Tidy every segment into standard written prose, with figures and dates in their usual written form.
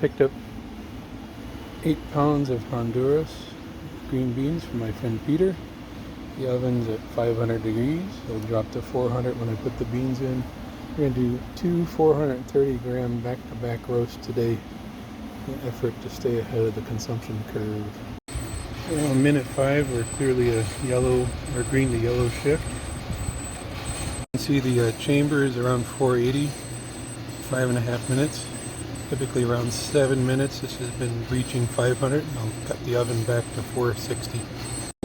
picked up 8 pounds of Honduras green beans from my friend Peter. The oven's at 500 degrees. It'll drop to 400 when I put the beans in. We're going to do 2 430 gram back-to-back roasts today in an effort to stay ahead of the consumption curve. Around minute 5, we're clearly a yellow or green to yellow shift. You can see the chamber is around 480, 5.5 minutes. Typically around 7 minutes. This has been reaching 500. I'll cut the oven back to 460.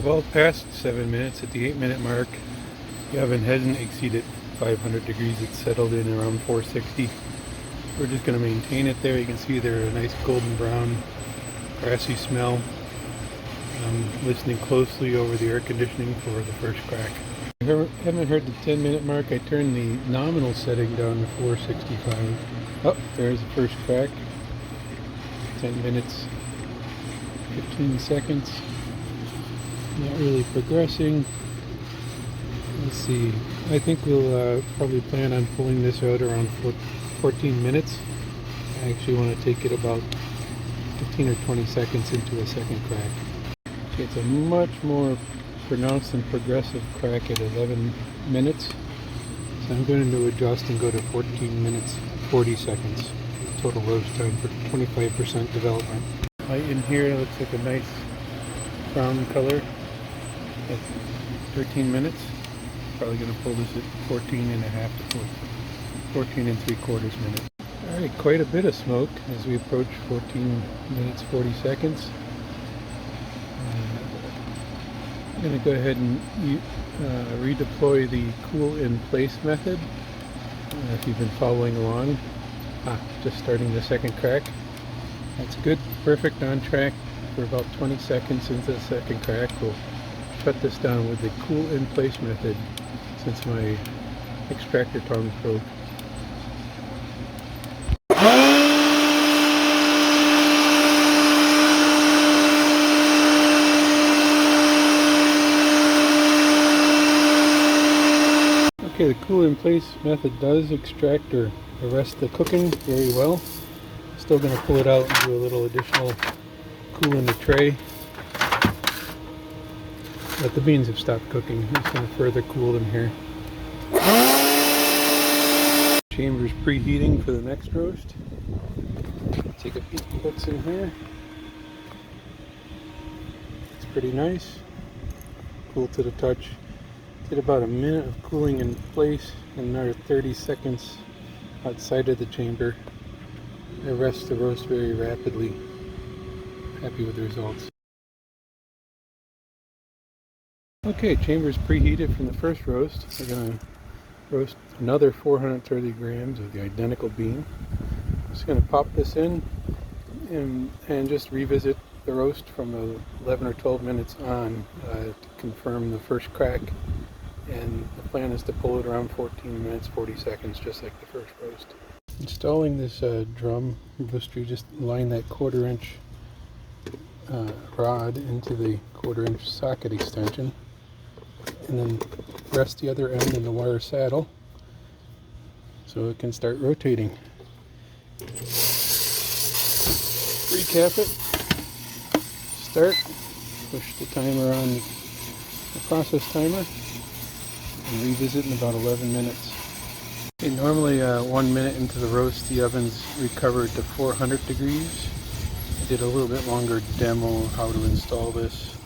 Well past 7 minutes, at the 8-minute mark, the oven hasn't exceeded 500 degrees. It's settled in around 460. We're just going to maintain it there. You can see they're a nice golden brown, grassy smell. I'm listening closely over the air conditioning for the first crack. I haven't heard the 10-minute mark. I turned the nominal setting down to 465. Oh, there's the first crack. 10 minutes, 15 seconds. Not really progressing. Let's see. I think we'll probably plan on pulling this out around 14 minutes. I actually want to take it about 15 or 20 seconds into a second crack. It's a much more pronounced and progressive crack at 11 minutes. So I'm going to adjust and go to 14 minutes, 40 seconds. Total roast time for 25% development. Light in here looks like a nice brown color at 13 minutes. Probably going to pull this at 14 and a half to 14 and 3/4 minutes. Alright, quite a bit of smoke as we approach 14 minutes 40 seconds. I'm going to go ahead and redeploy the cool in place method. If you've been following along. Just starting the second crack. That's good, perfect, on track for about 20 seconds into the second crack. We'll shut this down with the cool in place method since my extractor tongs broke. Okay, the cool in place method does extract or arrest the cooking very well. Still going to pull it out and do a little additional cool in the tray. But the beans have stopped cooking. I'm just going to further cool them here. Chamber's preheating for the next roast. Take a peek at what's in here. It's pretty nice. Cool to the touch. Did about a minute of cooling in place and another 30 seconds outside of the chamber. I rest the roast very rapidly. Happy with the results. Okay, chamber's preheated from the first roast. We're going to roast another 430 grams of the identical bean. Just going to pop this in and just revisit the roast from 11 or 12 minutes on to confirm the first crack. And the plan is to pull it around 14 minutes 40 seconds, just like the first roast. Installing this drum roaster, just line that 1/4 inch rod into the 1/4 inch socket extension, and then rest the other end in the wire saddle so it can start rotating. Recap it, start, push the timer on the process timer, and revisit in about 11 minutes. Okay, normally 1 minute into the roast the oven's recovered to 400 degrees. I did a little bit longer demo how to install this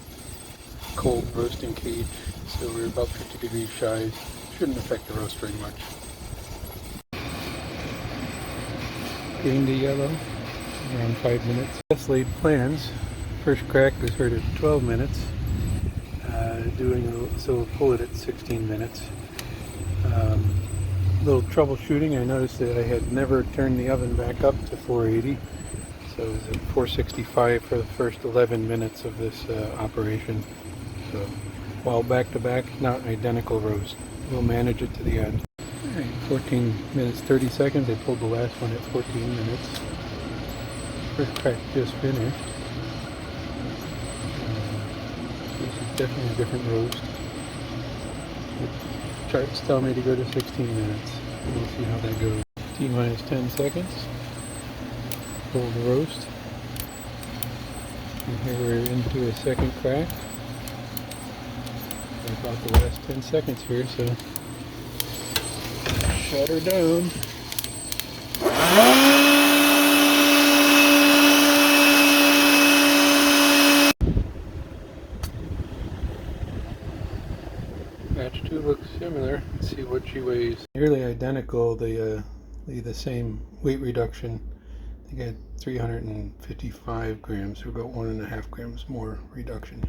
cold roasting cage, so we're about 50 degrees shy. Shouldn't affect the roast very much. Green to yellow, around 5 minutes. Best laid plans. First crack was heard at 12 minutes. So we'll pull it at 16 minutes. Little troubleshooting. I noticed that I had never turned the oven back up to 480, so it was at 465 for the first 11 minutes of this operation. So while back to back, not identical roast. We'll manage it to the end. Alright, 14 minutes 30 seconds. I pulled the last one at 14 minutes. First crack just finished. This is definitely a different roast. The charts tell me to go to 16 minutes. We'll see how that goes. T-minus 10 seconds. cold roast. And here we're into a second crack. About the last 10 seconds here, so shut her down. Batch 2 looks similar. Let's see what she weighs. Nearly identical, the same weight reduction. I think I had 355 grams, so about 1.5 grams more reduction.